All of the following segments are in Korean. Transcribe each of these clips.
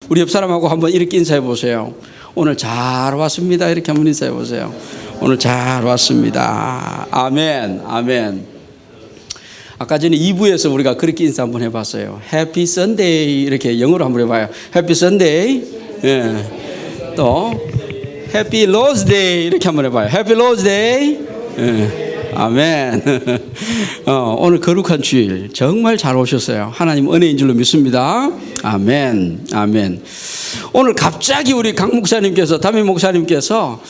우리 옆 사람하고 한번 이렇게 인사해 보세요. 오늘 잘 왔습니다. 이렇게 한번 인사해 보세요. 오늘 잘 왔습니다. 아멘, 아멘. 아까 전에 2부에서 우리가 그렇게 인사 한번 해봤어요. Happy Sunday 이렇게 영어로 한번 해봐요. Happy Sunday. 예. 또 Happy Lord's Day 이렇게 한번 해봐요. Happy Lord's Day. 예. 아멘. 오늘 거룩한 주일 정말 잘 오셨어요. 하나님 은혜인 줄로 믿습니다. 아멘, 아멘. 오늘 갑자기 우리 강 목사님께서, 담임 목사님께서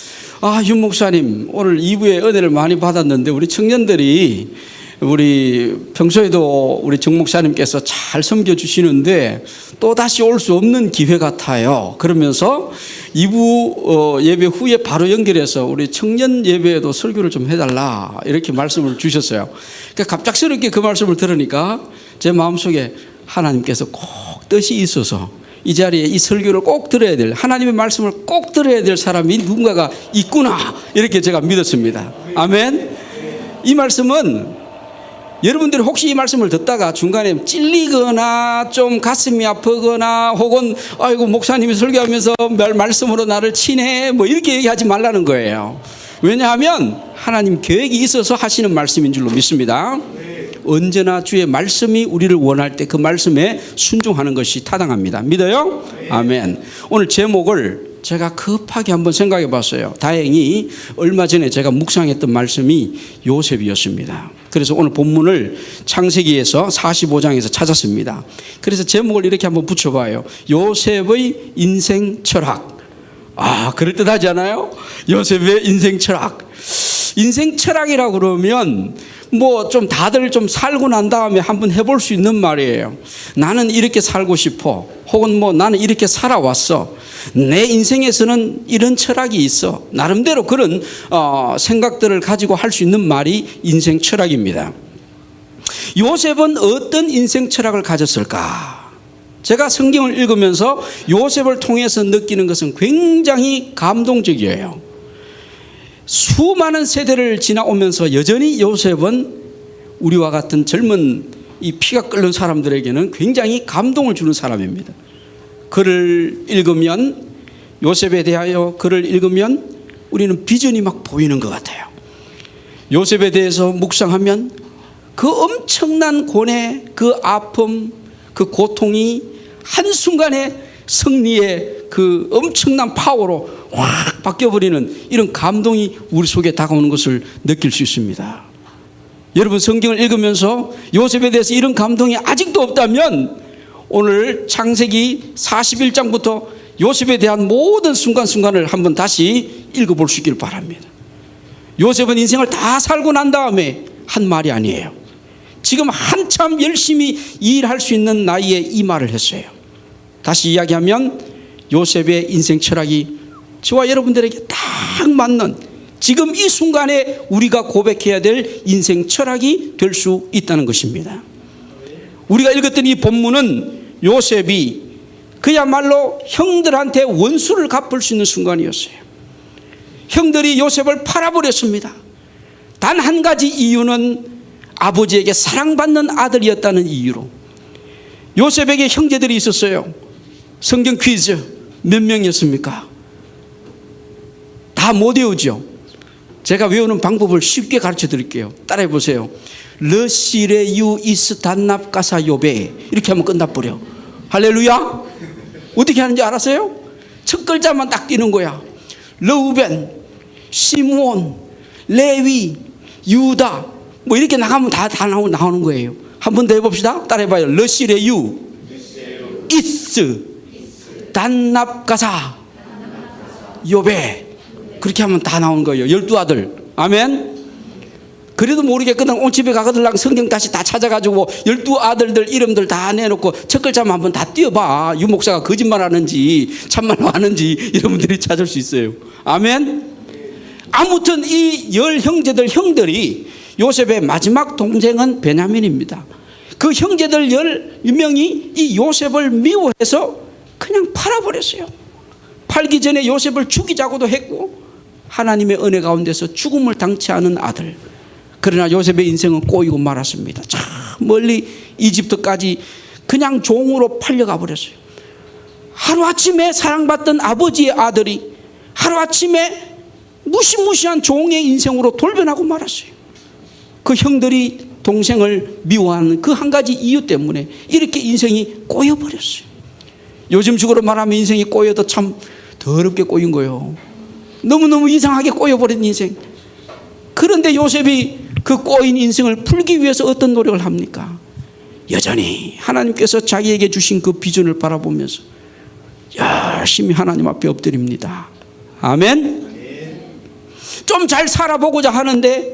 윤 목사님 오늘 2부에 은혜를 많이 받았는데 우리 청년들이 우리 평소에도 우리 정 목사님께서 잘 섬겨주시는데 또다시 올 수 없는 기회 같아요. 그러면서 2부 예배 후에 바로 연결해서 우리 청년 예배에도 설교를 좀 해달라 이렇게 말씀을 주셨어요. 그러니까 갑작스럽게 그 말씀을 들으니까 제 마음속에 하나님께서 꼭 뜻이 있어서 이 자리에 이 설교를 꼭 들어야 될, 하나님의 말씀을 꼭 들어야 될 사람이 누군가가 있구나 이렇게 제가 믿었습니다. 아멘. 이 말씀은 여러분들이 혹시 이 말씀을 듣다가 중간에 찔리거나 좀 가슴이 아프거나 혹은 아이고 목사님이 설교하면서 말씀으로 나를 치네 뭐 이렇게 얘기하지 말라는 거예요. 왜냐하면 하나님 계획이 있어서 하시는 말씀인 줄로 믿습니다. 언제나 주의 말씀이 우리를 원할 때 그 말씀에 순종하는 것이 타당합니다. 믿어요? 아멘. 오늘 제목을 제가 급하게 한번 생각해 봤어요. 다행히 얼마 전에 제가 묵상했던 말씀이 요셉이었습니다. 그래서 오늘 본문을 창세기에서 45장에서 찾았습니다. 그래서 제목을 이렇게 한번 붙여봐요. 요셉의 인생 철학. 그럴듯하지 않아요? 요셉의 인생 철학. 인생 철학이라고 그러면 뭐 좀 다들 좀 살고 난 다음에 한번 해볼 수 있는 말이에요. 나는 이렇게 살고 싶어. 혹은 뭐 나는 이렇게 살아왔어. 내 인생에서는 이런 철학이 있어. 나름대로 그런 생각들을 가지고 할 수 있는 말이 인생 철학입니다. 요셉은 어떤 인생 철학을 가졌을까? 제가 성경을 읽으면서 요셉을 통해서 느끼는 것은 굉장히 감동적이에요. 수많은 세대를 지나오면서 여전히 요셉은 우리와 같은 젊은 이 피가 끓는 사람들에게는 굉장히 감동을 주는 사람입니다. 글을 읽으면, 요셉에 대하여 글을 읽으면 우리는 비전이 막 보이는 것 같아요. 요셉에 대해서 묵상하면 그 엄청난 고뇌, 그 아픔, 그 고통이 한순간에 승리의 그 엄청난 파워로 확 바뀌어버리는 이런 감동이 우리 속에 다가오는 것을 느낄 수 있습니다. 여러분 성경을 읽으면서 요셉에 대해서 이런 감동이 아직도 없다면 오늘 창세기 41장부터 요셉에 대한 모든 순간순간을 한번 다시 읽어볼 수 있기를 바랍니다. 요셉은 인생을 다 살고 난 다음에 한 말이 아니에요. 지금 한참 열심히 일할 수 있는 나이에 이 말을 했어요. 다시 이야기하면 요셉의 인생 철학이 저와 여러분들에게 딱 맞는 지금 이 순간에 우리가 고백해야 될 인생 철학이 될 수 있다는 것입니다. 우리가 읽었던 이 본문은 요셉이 그야말로 형들한테 원수를 갚을 수 있는 순간이었어요. 형들이 요셉을 팔아버렸습니다. 단 한 가지 이유는 아버지에게 사랑받는 아들이었다는 이유로. 요셉에게 형제들이 있었어요. 성경 퀴즈 몇 명이었습니까? 다 못 외우죠. 제가 외우는 방법을 쉽게 가르쳐 드릴게요. 따라해 보세요. 르시레 유 이스 단납 가사 요베 이렇게 하면 끝나버려. 할렐루야. 어떻게 하는지 알았어요? 첫 글자만 딱 띄는 거야. 르우벤, 시므온, 레위, 유다 뭐 이렇게 나가면 다 나오는 거예요. 한 번 더 해봅시다. 따라해봐요. 르시레 유 이스 단납 가사 요베 그렇게 하면 다 나오는 거예요. 12아들. 아멘. 그래도 모르겠거든. 온 집에 가거들랑 성경 다시 다 찾아가지고 12아들들 이름들 다 내놓고 첫 글자만 한번 다 띄워봐. 유 목사가 거짓말 하는지 참말 하는지 여러분들이 찾을 수 있어요. 아멘. 아무튼 이 10형제들 형들이 요셉의 마지막 동생은 베냐민입니다. 그 형제들 10명이 이 요셉을 미워해서 그냥 팔아버렸어요. 팔기 전에 요셉을 죽이자고도 했고 하나님의 은혜 가운데서 죽음을 당치 않은 아들. 그러나 요셉의 인생은 꼬이고 말았습니다. 참 멀리 이집트까지 그냥 종으로 팔려가 버렸어요. 하루아침에 사랑받던 아버지의 아들이 하루아침에 무시무시한 종의 인생으로 돌변하고 말았어요. 그 형들이 동생을 미워하는 그 한 가지 이유 때문에 이렇게 인생이 꼬여버렸어요. 요즘식으로 말하면 인생이 꼬여도 참 더럽게 꼬인 거예요. 너무너무 이상하게 꼬여버린 인생. 그런데 요셉이 그 꼬인 인생을 풀기 위해서 어떤 노력을 합니까? 여전히 하나님께서 자기에게 주신 그 비전을 바라보면서 열심히 하나님 앞에 엎드립니다. 아멘. 좀 잘 살아보고자 하는데,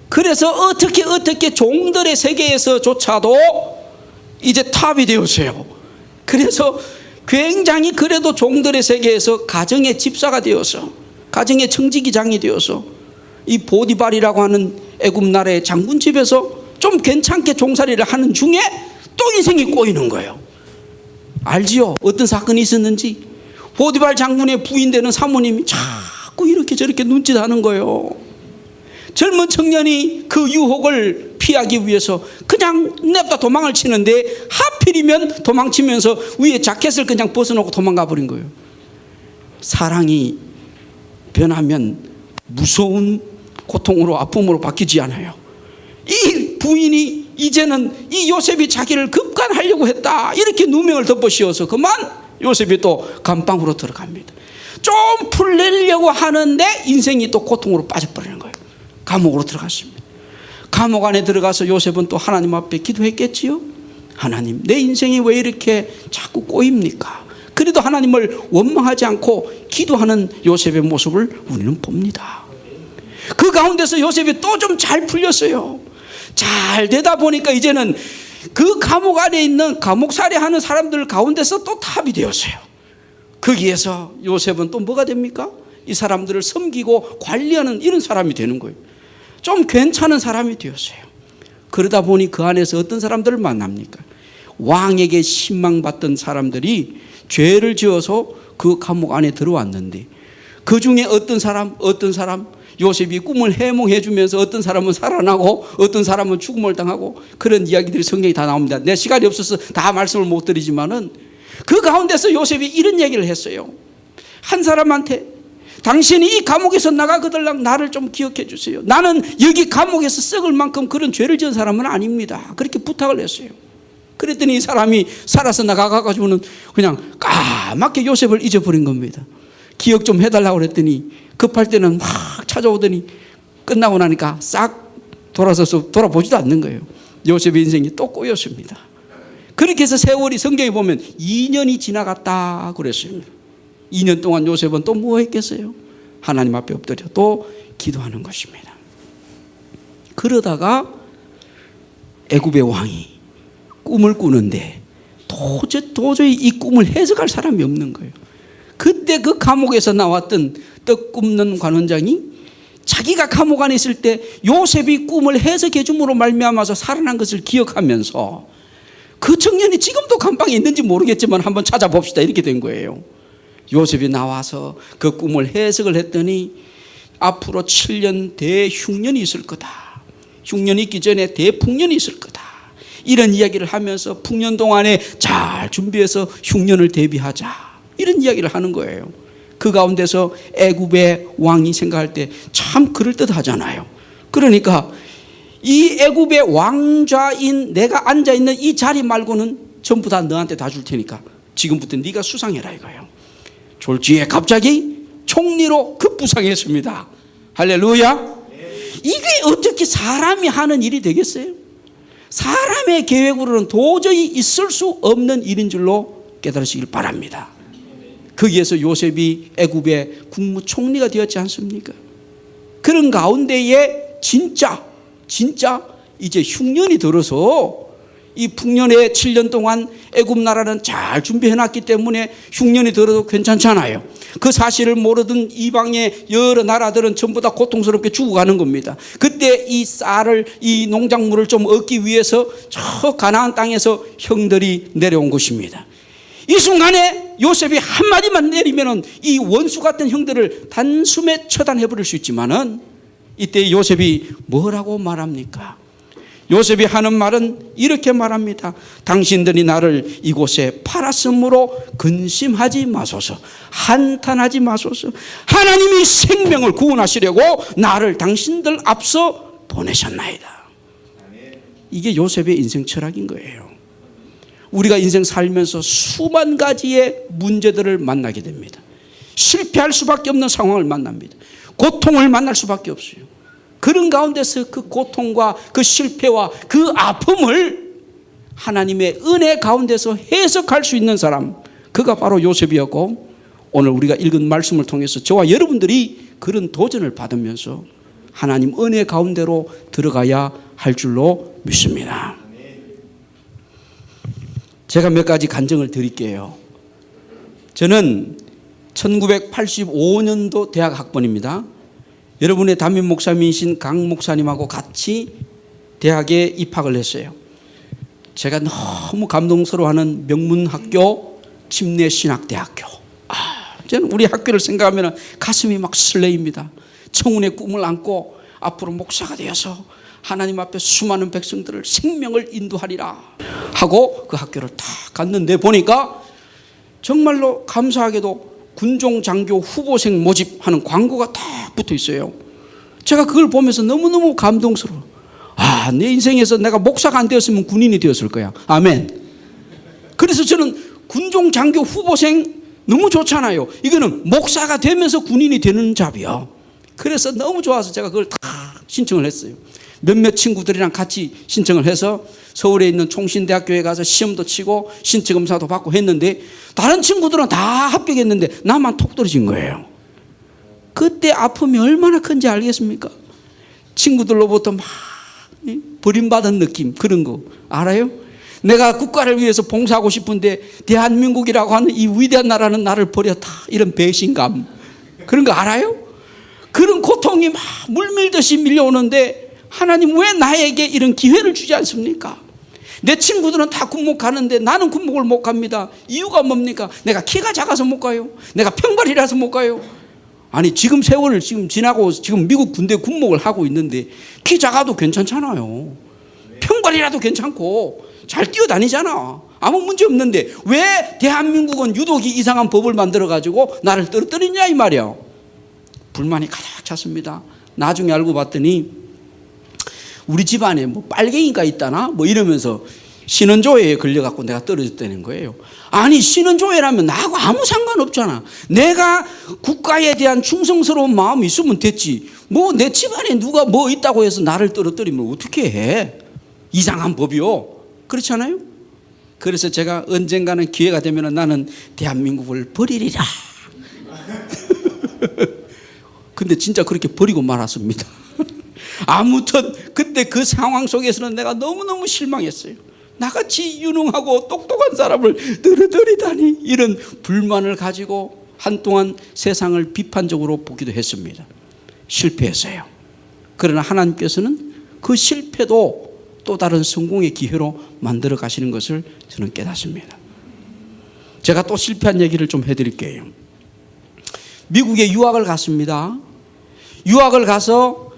그래서 어떻게 종들의 세계에서조차도 이제 탑이 되었어요. 그래서 굉장히 그래도 종들의 세계에서 가정의 집사가 되어서, 가정의 청지기장이 되어서 이 보디발이라고 하는 애굽 나라의 장군 집에서 좀 괜찮게 종살이를 하는 중에 또 인생이 꼬이는 거예요. 알지요? 어떤 사건이 있었는지. 보디발 장군의 부인 되는 사모님이 자꾸 이렇게 저렇게 눈짓하는 거예요. 젊은 청년이 그 유혹을 피하기 위해서 그냥 냅다 도망을 치는데, 하필이면 도망치면서 위에 자켓을 그냥 벗어놓고 도망가 버린 거예요. 사랑이 변하면 무서운 고통으로, 아픔으로 바뀌지 않아요. 이 부인이 이제는 이 요셉이 자기를 급간하려고 했다, 이렇게 누명을 덮어씌워서 그만 요셉이 또 감방으로 들어갑니다. 좀 풀려고 하는데 인생이 또 고통으로 빠져버리는 거예요. 감옥으로 들어갔습니다. 감옥 안에 들어가서 요셉은 또 하나님 앞에 기도했겠지요. 하나님, 내 인생이 왜 이렇게 자꾸 꼬입니까? 그래도 하나님을 원망하지 않고 기도하는 요셉의 모습을 우리는 봅니다. 그 가운데서 요셉이 또 좀 잘 풀렸어요. 잘 되다 보니까 이제는 그 감옥 안에 있는 감옥살이 하는 사람들 가운데서 또 탑이 되었어요. 거기에서 요셉은 또 뭐가 됩니까? 이 사람들을 섬기고 관리하는 이런 사람이 되는 거예요. 좀 괜찮은 사람이 되었어요. 그러다 보니 그 안에서 어떤 사람들을 만납니까? 왕에게 신망받던 사람들이 죄를 지어서 그 감옥 안에 들어왔는데, 그 중에 어떤 사람 요셉이 꿈을 해몽해 주면서 어떤 사람은 살아나고 어떤 사람은 죽음을 당하고, 그런 이야기들이 성경에 다 나옵니다. 내 시간이 없어서 다 말씀을 못 드리지만은 그 가운데서 요셉이 이런 얘기를 했어요. 한 사람한테, 당신이 이 감옥에서 나가거들랑 나를 좀 기억해 주세요. 나는 여기 감옥에서 썩을 만큼 그런 죄를 지은 사람은 아닙니다. 그렇게 부탁을 했어요. 그랬더니 이 사람이 살아서 나가가지고는 그냥 까맣게 요셉을 잊어버린 겁니다. 기억 좀 해달라고 그랬더니 급할 때는 막 찾아오더니 끝나고 나니까 싹 돌아서서 돌아보지도 않는 거예요. 요셉의 인생이 또 꼬였습니다. 그렇게 해서 세월이 성경에 보면 2년이 지나갔다 그랬어요. 2년 동안 요셉은 또 뭐 했겠어요? 하나님 앞에 엎드려 또 기도하는 것입니다. 그러다가 애굽의 왕이 꿈을 꾸는데 도저히 이 꿈을 해석할 사람이 없는 거예요. 그때 그 감옥에서 나왔던 떡 굽는 관원장이 자기가 감옥 안에 있을 때 요셉이 꿈을 해석해 줌으로 말미암아서 살아난 것을 기억하면서, 그 청년이 지금도 감방에 있는지 모르겠지만 한번 찾아봅시다, 이렇게 된 거예요. 요셉이 나와서 그 꿈을 해석을 했더니 앞으로 7년 대흉년이 있을 거다, 흉년이 있기 전에 대풍년이 있을 거다, 이런 이야기를 하면서 풍년 동안에 잘 준비해서 흉년을 대비하자, 이런 이야기를 하는 거예요. 그 가운데서 애굽의 왕이 생각할 때 참 그럴듯하잖아요. 그러니까 이 애굽의 왕좌인 내가 앉아있는 이 자리 말고는 전부 다 너한테 다 줄 테니까 지금부터 네가 수상해라 이거예요. 졸지에 갑자기 총리로 급부상했습니다. 할렐루야. 이게 어떻게 사람이 하는 일이 되겠어요? 사람의 계획으로는 도저히 있을 수 없는 일인 줄로 깨달으시길 바랍니다. 거기에서 요셉이 애굽의 국무총리가 되었지 않습니까? 그런 가운데에 진짜 이제 흉년이 들어서, 이 풍년의 7년 동안 애굽 나라는 잘 준비해놨기 때문에 흉년이 들어도 괜찮잖아요. 그 사실을 모르던 이방의 여러 나라들은 전부 다 고통스럽게 죽어가는 겁니다. 그때 이 쌀을, 이 농작물을 좀 얻기 위해서 저 가나안 땅에서 형들이 내려온 것입니다. 이 순간에 요셉이 한마디만 내리면은 이 원수 같은 형들을 단숨에 처단해 버릴 수 있지만은, 이때 요셉이 뭐라고 말합니까? 요셉이 하는 말은 이렇게 말합니다. 당신들이 나를 이곳에 팔았으므로 근심하지 마소서. 한탄하지 마소서. 하나님이 생명을 구원하시려고 나를 당신들 앞서 보내셨나이다. 이게 요셉의 인생 철학인 거예요. 우리가 인생 살면서 수만 가지의 문제들을 만나게 됩니다. 실패할 수밖에 없는 상황을 만납니다. 고통을 만날 수밖에 없어요. 그런 가운데서 그 고통과 그 실패와 그 아픔을 하나님의 은혜 가운데서 해석할 수 있는 사람, 그가 바로 요셉이었고, 오늘 우리가 읽은 말씀을 통해서 저와 여러분들이 그런 도전을 받으면서 하나님 은혜 가운데로 들어가야 할 줄로 믿습니다. 제가 몇 가지 간증을 드릴게요. 저는 1985년도 대학 학번입니다. 여러분의 담임 목사님이신 강 목사님하고 같이 대학에 입학을 했어요. 제가 너무 감동스러워하는 명문학교 침례신학대학교. 저는 우리 학교를 생각하면 가슴이 막 설레입니다. 청운의 꿈을 안고 앞으로 목사가 되어서 하나님 앞에 수많은 백성들을 생명을 인도하리라 하고 그 학교를 다 갔는데 보니까 정말로 감사하게도 군종장교 후보생 모집하는 광고가 다 붙어 있어요. 제가 그걸 보면서 너무너무 감동스러워. 내 인생에서 내가 목사가 안 되었으면 군인이 되었을 거야. 아멘. 그래서 저는 군종장교 후보생 너무 좋잖아요. 이거는 목사가 되면서 군인이 되는 잡이야. 그래서 너무 좋아서 제가 그걸 다 신청을 했어요. 몇몇 친구들이랑 같이 신청을 해서 서울에 있는 총신대학교에 가서 시험도 치고 신체검사도 받고 했는데 다른 친구들은 다 합격했는데 나만 톡 떨어진 거예요. 그때 아픔이 얼마나 큰지 알겠습니까? 친구들로부터 막 버림받은 느낌, 그런 거 알아요? 내가 국가를 위해서 봉사하고 싶은데 대한민국이라고 하는 이 위대한 나라는 나를 버렸다, 이런 배신감, 그런 거 알아요? 그런 고통이 막 물밀듯이 밀려오는데 하나님 왜 나에게 이런 기회를 주지 않습니까? 내 친구들은 다 군목 가는데 나는 군목을 못 갑니다. 이유가 뭡니까? 내가 키가 작아서 못 가요? 내가 평발이라서 못 가요? 아니, 지금 세월을 지금 지나고 지금 미국 군대 군목을 하고 있는데 키 작아도 괜찮잖아요. 평발이라도 괜찮고 잘 뛰어다니잖아. 아무 문제 없는데 왜 대한민국은 유독 이상한 법을 만들어가지고 나를 떨어뜨리냐 이 말이야. 불만이 가득 찼습니다. 나중에 알고 봤더니 우리 집안에 뭐 빨갱이가 있다나 뭐 이러면서 신원조회에 걸려갖고 내가 떨어졌다는 거예요. 아니, 신원조회라면 나하고 아무 상관없잖아. 내가 국가에 대한 충성스러운 마음이 있으면 됐지. 뭐 내 집안에 누가 뭐 있다고 해서 나를 떨어뜨리면 어떻게 해? 이상한 법이요. 그렇잖아요. 그래서 제가 언젠가는 기회가 되면 나는 대한민국을 버리리라. 근데 진짜 그렇게 버리고 말았습니다. 아무튼 그때 그 상황 속에서는 내가 너무너무 실망했어요. 나같이 유능하고 똑똑한 사람을 떨어뜨리다니, 이런 불만을 가지고 한동안 세상을 비판적으로 보기도 했습니다. 실패했어요. 그러나 하나님께서는 그 실패도 또 다른 성공의 기회로 만들어 가시는 것을 저는 깨닫습니다. 제가 또 실패한 얘기를 좀 해드릴게요. 미국에 유학을 갔습니다. 유학을 가서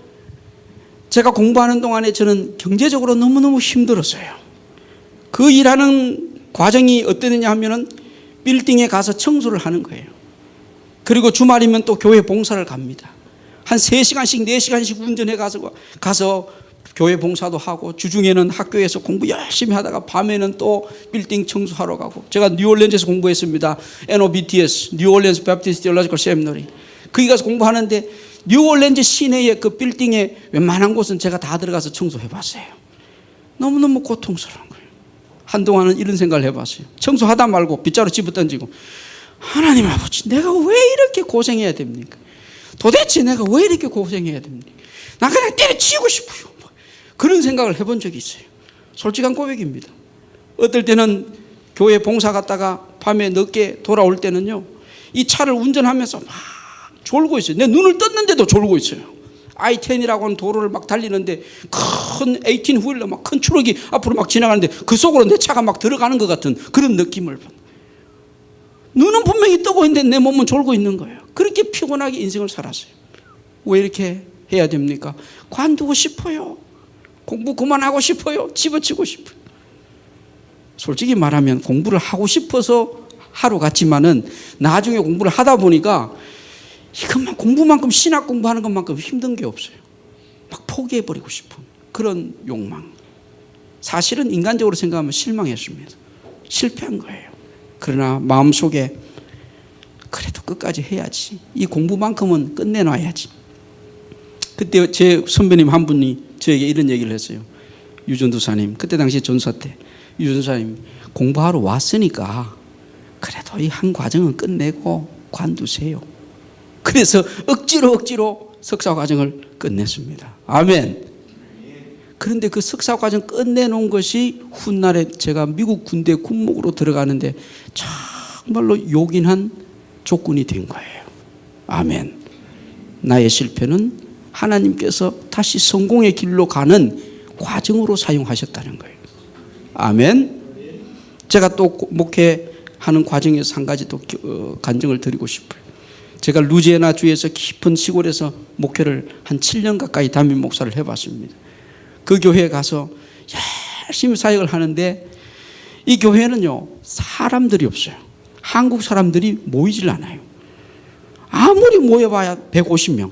제가 공부하는 동안에 저는 경제적으로 너무너무 힘들었어요. 그 일하는 과정이 어땠느냐 하면은 빌딩에 가서 청소를 하는 거예요. 그리고 주말이면 또 교회 봉사를 갑니다. 한 3시간씩 4시간씩 운전해 가서 교회 봉사도 하고, 주중에는 학교에서 공부 열심히 하다가 밤에는 또 빌딩 청소하러 가고. 제가 뉴올리언스에서 공부했습니다. NOBTS, 뉴올리언스 베프티스트 테올로지컬 세미너리. 거기 가서 공부하는데 뉴올리언스 시내의 그 빌딩에 웬만한 곳은 제가 다 들어가서 청소해 봤어요. 너무너무 고통스러운 거예요. 한동안은 이런 생각을 해봤어요. 청소하다 말고 빗자루 집어 던지고, 하나님 아버지, 내가 왜 이렇게 고생해야 됩니까? 도대체 내가 왜 이렇게 고생해야 됩니까? 나 그냥 때려치우고 싶어요. 그런 생각을 해본 적이 있어요. 솔직한 고백입니다. 어떨 때는 교회 봉사 갔다가 밤에 늦게 돌아올 때는요, 이 차를 운전하면서 막 졸고 있어요. 내 눈을 떴는데도 졸고 있어요. I-10이라고 하는 도로를 막 달리는데 큰 18 휠러 막 큰 트럭이 앞으로 막 지나가는데 그 속으로 내 차가 막 들어가는 것 같은 그런 느낌을 받아요. 눈은 분명히 뜨고 있는데 내 몸은 졸고 있는 거예요. 그렇게 피곤하게 인생을 살았어요. 왜 이렇게 해야 됩니까? 관두고 싶어요. 공부 그만하고 싶어요. 집어치고 싶어요. 솔직히 말하면 공부를 하고 싶어서 하러 갔지만은 나중에 공부를 하다 보니까 이것만 공부만큼 신학 공부하는 것만큼 힘든 게 없어요. 막 포기해버리고 싶은 그런 욕망. 사실은 인간적으로 생각하면 실망했습니다. 실패한 거예요. 그러나 마음속에 그래도 끝까지 해야지. 이 공부만큼은 끝내놔야지. 그때 제 선배님 한 분이 저에게 이런 얘기를 했어요. 유전도사님, 그때 당시 전사 때 유전도사님, 공부하러 왔으니까 그래도 이 한 과정은 끝내고 관두세요. 그래서 억지로 석사 과정을 끝냈습니다. 아멘. 그런데 그 석사 과정 끝내놓은 것이 훗날에 제가 미국 군대 군목으로 들어가는데 정말로 요긴한 조건이 된 거예요. 아멘. 나의 실패는 하나님께서 다시 성공의 길로 가는 과정으로 사용하셨다는 거예요. 아멘. 제가 또 목회하는 과정에서 한 가지 또 간증을 드리고 싶어요. 제가 루지애나 주에서 깊은 시골에서 목회를 한 7년 가까이 담임 목사를 해봤습니다. 그 교회에 가서 열심히 사역을 하는데 이 교회는요, 사람들이 없어요. 한국 사람들이 모이질 않아요. 아무리 모여봐야 150명.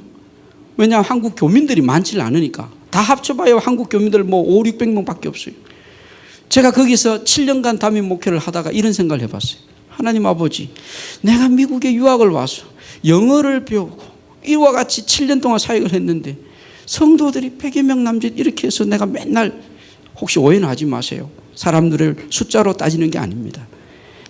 왜냐하면 한국 교민들이 많지 않으니까. 다 합쳐봐야 한국 교민들 뭐 5, 600명밖에 없어요. 제가 거기서 7년간 담임 목회를 하다가 이런 생각을 해봤어요. 하나님 아버지, 내가 미국에 유학을 와서 영어를 배우고 이와 같이 7년 동안 사역을 했는데 성도들이 100여 명 남짓 이렇게 해서 내가 맨날, 혹시 오해는 하지 마세요. 사람들을 숫자로 따지는 게 아닙니다.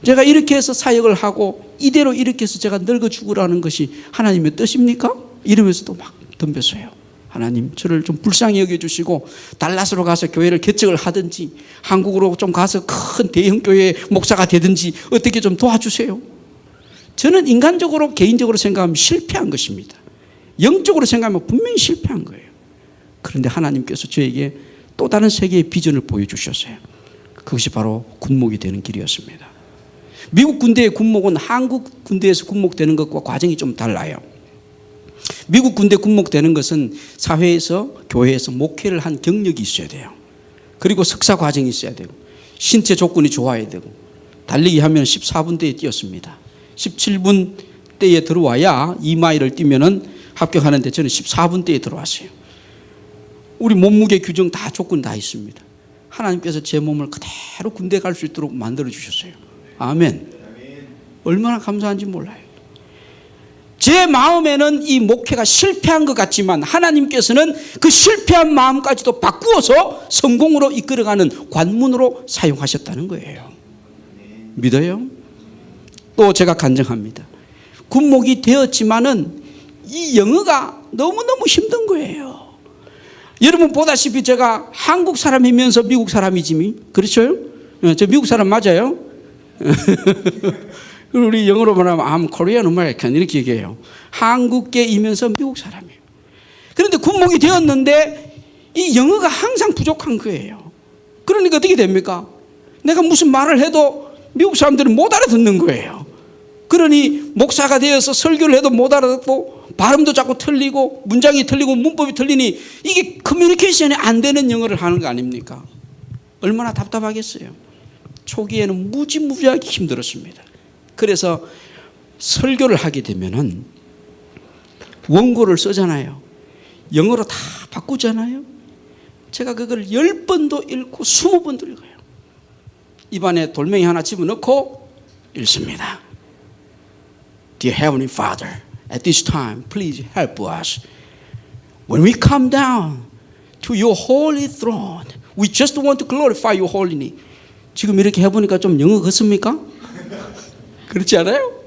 제가 이렇게 해서 사역을 하고 이대로 이렇게 해서 제가 늙어 죽으라는 것이 하나님의 뜻입니까? 이러면서도 막 덤볐어요. 하나님, 저를 좀 불쌍히 여겨주시고 달라스로 가서 교회를 개척을 하든지 한국으로 좀 가서 큰 대형 교회 목사가 되든지 어떻게 좀 도와주세요. 저는 인간적으로 개인적으로 생각하면 실패한 것입니다. 영적으로 생각하면 분명히 실패한 거예요. 그런데 하나님께서 저에게 또 다른 세계의 비전을 보여주셨어요. 그것이 바로 군목이 되는 길이었습니다. 미국 군대의 군목은 한국 군대에서 군목되는 것과 과정이 좀 달라요. 미국 군대 군목되는 것은 사회에서 교회에서 목회를 한 경력이 있어야 돼요. 그리고 석사 과정이 있어야 되고 신체 조건이 좋아야 되고 달리기 하면 14분대에 뛰었습니다. 17분대에 들어와야 2마일을 뛰면은 합격하는데 저는 14분대에 들어왔어요. 우리 몸무게 규정 다 조건 다 있습니다. 하나님께서 제 몸을 그대로 군대 갈 수 있도록 만들어 주셨어요. 아멘. 얼마나 감사한지 몰라요. 제 마음에는 이 목회가 실패한 것 같지만 하나님께서는 그 실패한 마음까지도 바꾸어서 성공으로 이끌어가는 관문으로 사용하셨다는 거예요. 믿어요? 또 제가 간증합니다. 군목이 되었지만은 이 영어가 너무너무 힘든 거예요. 여러분 보다시피 제가 한국 사람이면서 미국 사람이지, 그렇죠? 저 미국 사람 맞아요? 우리 영어로 말하면 I'm Korean American 이렇게 얘기해요. 한국계이면서 미국 사람이에요. 그런데 군목이 되었는데 이 영어가 항상 부족한 거예요. 그러니까 어떻게 됩니까? 내가 무슨 말을 해도 미국 사람들은 못 알아듣는 거예요. 그러니 목사가 되어서 설교를 해도 못 알아듣고 발음도 자꾸 틀리고 문장이 틀리고 문법이 틀리니 이게 커뮤니케이션이 안 되는 영어를 하는 거 아닙니까? 얼마나 답답하겠어요. 초기에는 무지무지하게 힘들었습니다. 그래서 설교를 하게 되면은 원고를 쓰잖아요. 영어로 다 바꾸잖아요. 제가 그걸 10번도 읽고 20번도 읽어요. 입안에 돌멩이 하나 집어넣고 읽습니다. Dear Heavenly Father, at this time, please help us. When we come down to your holy throne, we just want to glorify your holy name. 지금 이렇게 해보니까 좀 영어 같습니까? 그렇지 않아요?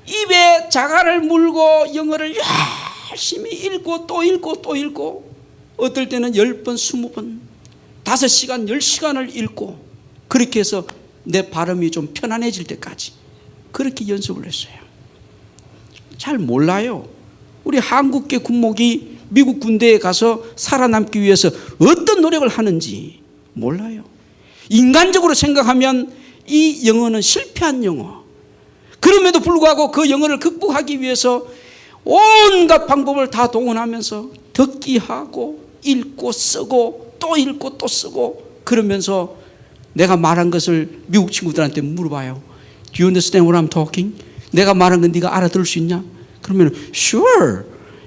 입에 자갈을 물고 영어를 열심히 읽고 또 읽고 또 읽고 어떨 때는 10번, 20번, 5시간, 10시간을 읽고 그렇게 해서 내 발음이 좀 편안해질 때까지 그렇게 연습을 했어요. 잘 몰라요. 우리 한국계 군목이 미국 군대에 가서 살아남기 위해서 어떤 노력을 하는지 몰라요. 인간적으로 생각하면 이 영어는 실패한 영어. 그럼에도 불구하고 그 영어를 극복하기 위해서 온갖 방법을 다 동원하면서 듣기 하고 읽고 쓰고 또 읽고 또 쓰고 그러면서 내가 말한 것을 미국 친구들한테 물어봐요. Do you understand what I'm talking? 내가 말한 건 네가 알아들을 수 있냐? 그러면 Sure,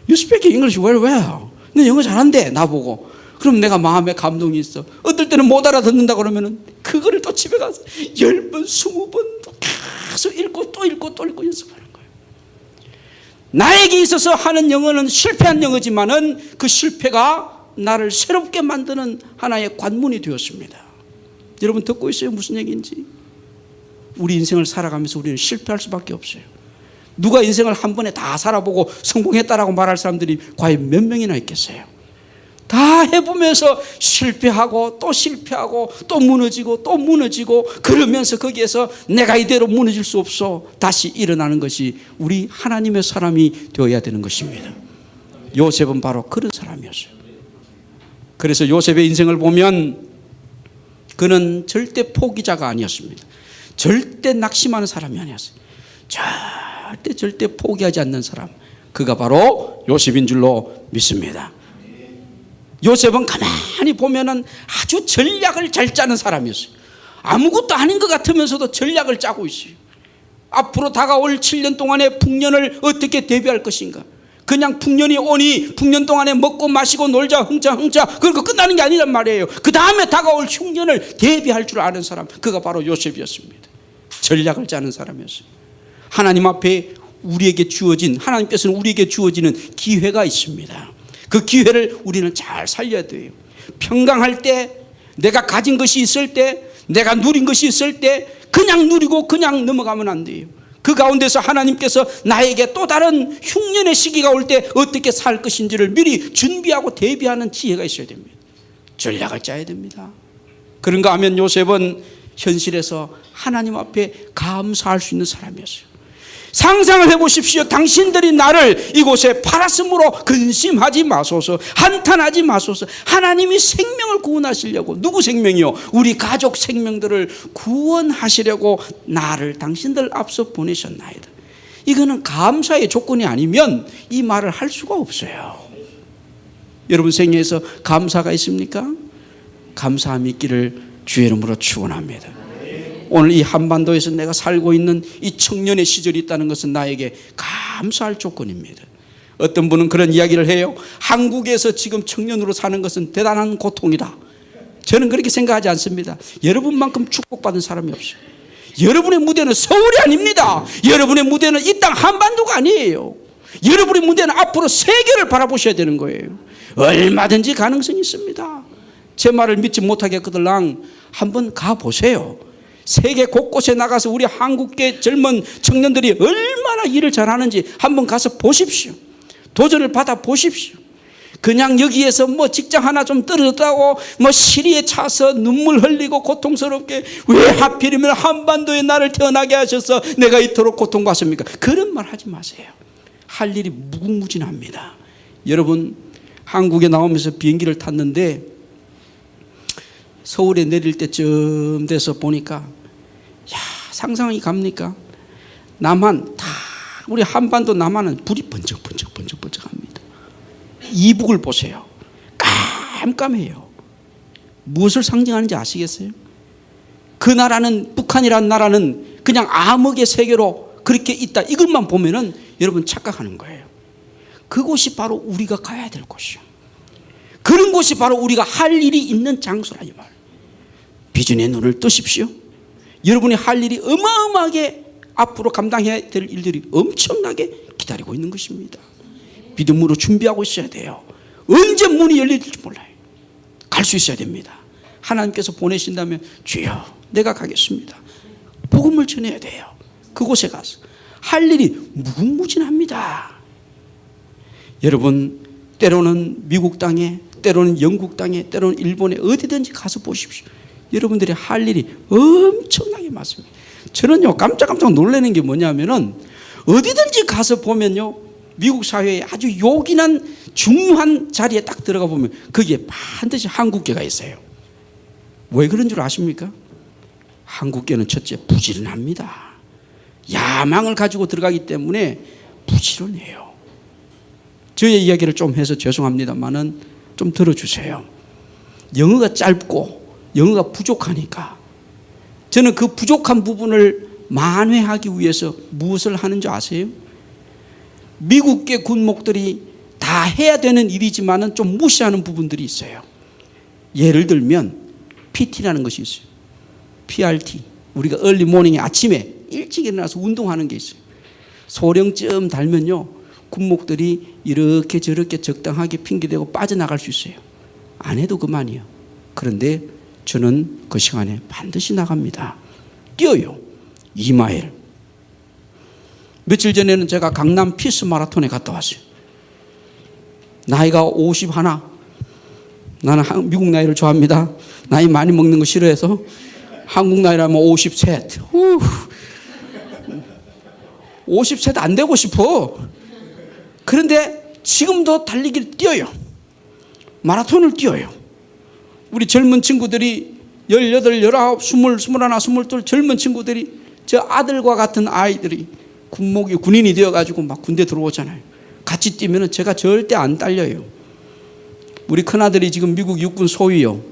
you speak English very well. 너 영어 잘한대 나보고. 그럼 내가 마음에 감동이 있어. 어떨 때는 못 알아듣는다 그러면은 그거를 또 집에 가서 10번, 20번 계속 읽고 또 읽고 또 읽고 연습하는 거예요. 나에게 있어서 하는 영어는 실패한 영어지만은 그 실패가 나를 새롭게 만드는 하나의 관문이 되었습니다. 여러분 듣고 있어요? 무슨 얘기인지? 우리 인생을 살아가면서 우리는 실패할 수밖에 없어요. 누가 인생을 한 번에 다 살아보고 성공했다라고 말할 사람들이 과연 몇 명이나 있겠어요? 다 해보면서 실패하고 또 무너지고 또 무너지고 그러면서 거기에서 내가 이대로 무너질 수 없어 다시 일어나는 것이 우리 하나님의 사람이 되어야 되는 것입니다. 요셉은 바로 그런 사람이었어요. 그래서 요셉의 인생을 보면 그는 절대 포기자가 아니었습니다. 절대 낙심하는 사람이 아니었어요. 절대 포기하지 않는 사람, 그가 바로 요셉인 줄로 믿습니다. 요셉은 가만히 보면은 아주 전략을 잘 짜는 사람이었어요. 아무것도 아닌 것 같으면서도 전략을 짜고 있어요. 앞으로 다가올 7년 동안의 풍년을 어떻게 대비할 것인가. 그냥 풍년이 오니 풍년 동안에 먹고 마시고 놀자 흥자 그러고 끝나는 게 아니란 말이에요. 그 다음에 다가올 흉년을 대비할 줄 아는 사람, 그가 바로 요셉이었습니다. 전략을 짜는 사람이었어요. 하나님 앞에 하나님께서는 우리에게 주어지는 기회가 있습니다. 그 기회를 우리는 잘 살려야 돼요. 평강할 때, 내가 가진 것이 있을 때, 내가 누린 것이 있을 때 그냥 누리고 그냥 넘어가면 안 돼요. 그 가운데서 하나님께서 나에게 또 다른 흉년의 시기가 올 때 어떻게 살 것인지를 미리 준비하고 대비하는 지혜가 있어야 됩니다. 전략을 짜야 됩니다. 그런가 하면 요셉은 현실에서 하나님 앞에 감사할 수 있는 사람이었어요. 상상을 해보십시오. 당신들이 나를 이곳에 팔았으므로 근심하지 마소서, 한탄하지 마소서. 하나님이 생명을 구원하시려고, 누구 생명이요? 우리 가족 생명들을 구원하시려고 나를 당신들 앞서 보내셨나이다. 이거는 감사의 조건이 아니면 이 말을 할 수가 없어요. 여러분 생애에서 감사가 있습니까? 감사함이 있기를 주의 이름으로 축원합니다. 오늘 이 한반도에서 내가 살고 있는 이 청년의 시절이 있다는 것은 나에게 감사할 조건입니다. 어떤 분은 그런 이야기를 해요. 한국에서 지금 청년으로 사는 것은 대단한 고통이다. 저는 그렇게 생각하지 않습니다. 여러분만큼 축복받은 사람이 없어요. 여러분의 무대는 서울이 아닙니다. 여러분의 무대는 이 땅 한반도가 아니에요. 여러분의 무대는 앞으로 세계를 바라보셔야 되는 거예요. 얼마든지 가능성이 있습니다. 제 말을 믿지 못하겠거들랑 한번 가보세요. 세계 곳곳에 나가서 우리 한국계 젊은 청년들이 얼마나 일을 잘하는지 한번 가서 보십시오. 도전을 받아 보십시오. 그냥 여기에서 뭐 직장 하나 좀 떨어졌다고 뭐 시리에 차서 눈물 흘리고 고통스럽게 왜 하필이면 한반도에 나를 태어나게 하셔서 내가 이토록 고통받습니까? 그런 말 하지 마세요. 할 일이 무궁무진합니다. 여러분 한국에 나오면서 비행기를 탔는데 서울에 내릴 때쯤 돼서 보니까 상상이 갑니까? 남한 다 우리 한반도 남한은 불이 번쩍번쩍합니다. 이북을 보세요. 깜깜해요. 무엇을 상징하는지 아시겠어요? 그 나라는, 북한이라는 나라는 그냥 암흑의 세계로 그렇게 있다, 이것만 보면은 여러분 착각하는 거예요. 그곳이 바로 우리가 가야 될 곳이요. 그런 곳이 바로 우리가 할 일이 있는 장소라니 말. 비전의 눈을 뜨십시오. 여러분이 할 일이 어마어마하게 앞으로 감당해야 될 일들이 엄청나게 기다리고 있는 것입니다. 믿음으로 준비하고 있어야 돼요. 언제 문이 열릴지 몰라요. 갈 수 있어야 됩니다. 하나님께서 보내신다면 주여 내가 가겠습니다. 복음을 전해야 돼요. 그곳에 가서 할 일이 무궁무진합니다. 여러분 때로는 미국 땅에, 때로는 영국 땅에, 때로는 일본에 어디든지 가서 보십시오. 여러분들이 할 일이 엄청나게 많습니다. 저는요 깜짝깜짝 놀라는 게 뭐냐면은 어디든지 가서 보면요 미국 사회에 아주 요긴한 중요한 자리에 딱 들어가 보면 거기에 반드시 한국계가 있어요. 왜 그런 줄 아십니까? 한국계는 첫째 부지런합니다. 야망을 가지고 들어가기 때문에 부지런해요. 저의 이야기를 좀 해서 죄송합니다만은 좀 들어주세요. 영어가 짧고 영어가 부족하니까 저는 그 부족한 부분을 만회하기 위해서 무엇을 하는 줄 아세요? 미국계 군목들이 다 해야 되는 일이지만은 좀 무시하는 부분들이 있어요. 예를 들면 PT라는 것이 있어요. PRT. 우리가 얼리 모닝에 아침에 일찍 일어나서 운동하는 게 있어요. 소령쯤 달면요, 군목들이 이렇게 저렇게 적당하게 핑계대고 빠져나갈 수 있어요. 안 해도 그만이에요. 그런데 저는 그 시간에 반드시 나갑니다. 뛰어요. 2마일. 며칠 전에는 제가 강남 피스 마라톤에 갔다 왔어요. 나이가 51. 나는 미국 나이를 좋아합니다. 나이 많이 먹는 거 싫어해서 한국 나이라면 53. 50세도 안 되고 싶어. 그런데 지금도 달리기를 뛰어요. 마라톤을 뛰어요. 우리 젊은 친구들이 18, 19, 20, 21, 22 젊은 친구들이 저 아들과 같은 아이들이 군목이 군인이 되어가지고 막 군대 들어오잖아요. 같이 뛰면 제가 절대 안 딸려요. 우리 큰아들이 지금 미국 육군 소위요.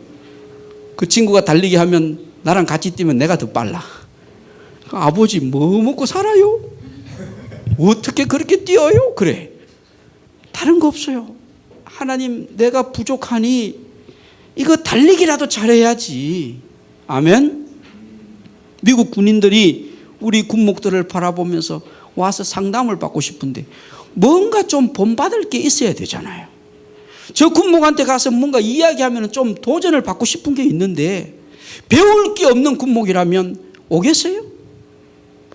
그 친구가 달리기 하면 나랑 같이 뛰면 내가 더 빨라. 아버지 뭐 먹고 살아요? 어떻게 그렇게 뛰어요? 그래. 다른 거 없어요. 하나님, 내가 부족하니 이거 달리기라도 잘해야지. 아멘. 미국 군인들이 우리 군목들을 바라보면서 와서 상담을 받고 싶은데 뭔가 좀 본받을 게 있어야 되잖아요. 저 군목한테 가서 뭔가 이야기하면 좀 도전을 받고 싶은 게 있는데 배울 게 없는 군목이라면 오겠어요?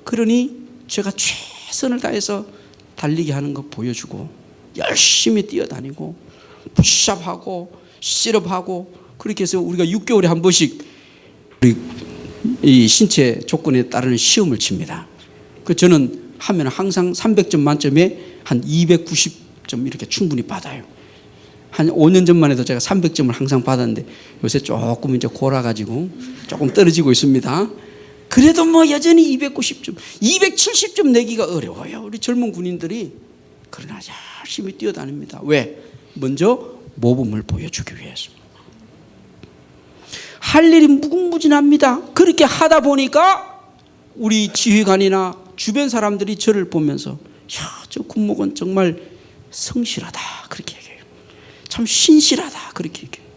그러니 제가 최선을 다해서 달리기 하는 거 보여주고 열심히 뛰어다니고 푸시업하고 셋업하고 그렇게 해서 우리가 6개월에 한 번씩 우리 이 신체 조건에 따르는 시험을 칩니다. 그 저는 하면 항상 300점 만점에 한 290점 이렇게 충분히 받아요. 한 5년 전만 해도 제가 300점을 항상 받았는데 요새 조금 이제 골아가지고 조금 떨어지고 있습니다. 그래도 뭐 여전히 290점, 270점 내기가 어려워요. 우리 젊은 군인들이. 그러나 열심히 뛰어다닙니다. 왜? 먼저 모범을 보여주기 위해서. 할 일이 무궁무진합니다. 그렇게 하다 보니까 우리 지휘관이나 주변 사람들이 저를 보면서 야, 저 군목은 정말 성실하다 그렇게 얘기해요. 참 신실하다 그렇게 얘기해요.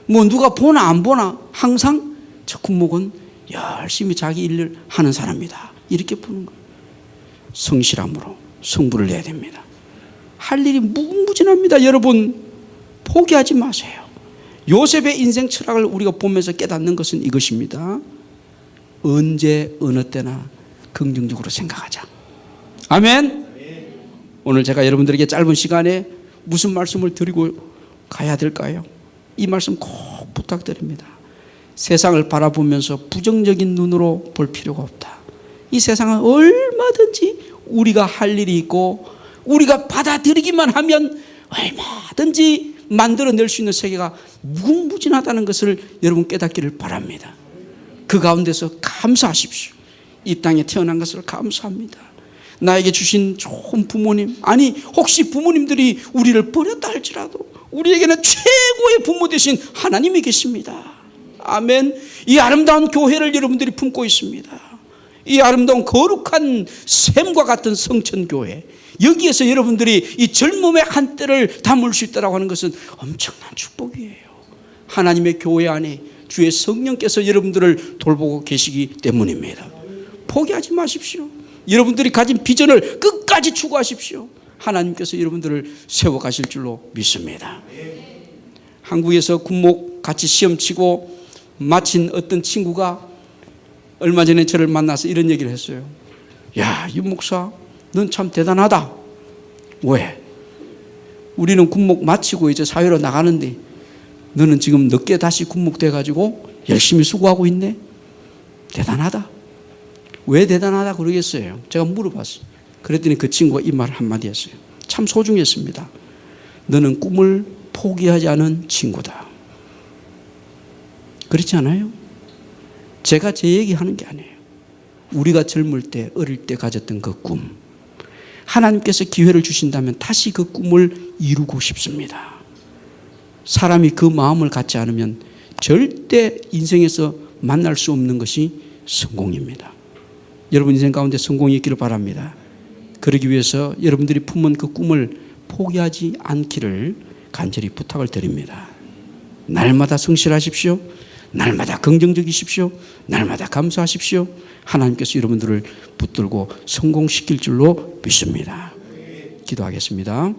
뭐 누가 보나 안 보나 항상 저 군목은 열심히 자기 일을 하는 사람이다 이렇게 보는 거예요. 성실함으로 승부를 내야 됩니다. 할 일이 무궁무진합니다. 여러분 포기하지 마세요. 요셉의 인생 철학을 우리가 보면서 깨닫는 것은 이것입니다. 언제 어느 때나 긍정적으로 생각하자. 아멘. 오늘 제가 여러분들에게 짧은 시간에 무슨 말씀을 드리고 가야 될까요? 이 말씀 꼭 부탁드립니다. 세상을 바라보면서 부정적인 눈으로 볼 필요가 없다. 이 세상은 얼마든지 우리가 할 일이 있고 우리가 받아들이기만 하면 얼마든지 만들어낼 수 있는 세계가 무궁무진하다는 것을 여러분 깨닫기를 바랍니다. 그 가운데서 감사하십시오. 이 땅에 태어난 것을 감사합니다. 나에게 주신 좋은 부모님, 아니 혹시 부모님들이 우리를 버렸다 할지라도 우리에게는 최고의 부모 되신 하나님이 계십니다. 아멘. 이 아름다운 교회를 여러분들이 품고 있습니다. 이 아름다운 거룩한 샘과 같은 성천교회, 여기에서 여러분들이 이 젊음의 한때를 담을 수 있다고 하는 것은 엄청난 축복이에요. 하나님의 교회 안에 주의 성령께서 여러분들을 돌보고 계시기 때문입니다. 포기하지 마십시오. 여러분들이 가진 비전을 끝까지 추구하십시오. 하나님께서 여러분들을 세워가실 줄로 믿습니다. 한국에서 군목 같이 시험 치고 마친 어떤 친구가 얼마 전에 저를 만나서 이런 얘기를 했어요. 야, 유 목사, 넌 참 대단하다. 왜? 우리는 군목 마치고 이제 사회로 나가는데 너는 지금 늦게 다시 군목 돼가지고 열심히 수고하고 있네. 대단하다. 왜 대단하다 그러겠어요? 제가 물어봤어요. 그랬더니 그 친구가 이 말을 한마디 했어요. 참 소중했습니다. 너는 꿈을 포기하지 않은 친구다. 그렇지 않아요? 제가 제 얘기하는 게 아니에요. 우리가 젊을 때 어릴 때 가졌던 그 꿈, 하나님께서 기회를 주신다면 다시 그 꿈을 이루고 싶습니다. 사람이 그 마음을 갖지 않으면 절대 인생에서 만날 수 없는 것이 성공입니다. 여러분 인생 가운데 성공이 있기를 바랍니다. 그러기 위해서 여러분들이 품은 그 꿈을 포기하지 않기를 간절히 부탁을 드립니다. 날마다 성실하십시오. 날마다 긍정적이십시오. 날마다 감사하십시오. 하나님께서 여러분들을 붙들고 성공시킬 줄로 믿습니다. 기도하겠습니다.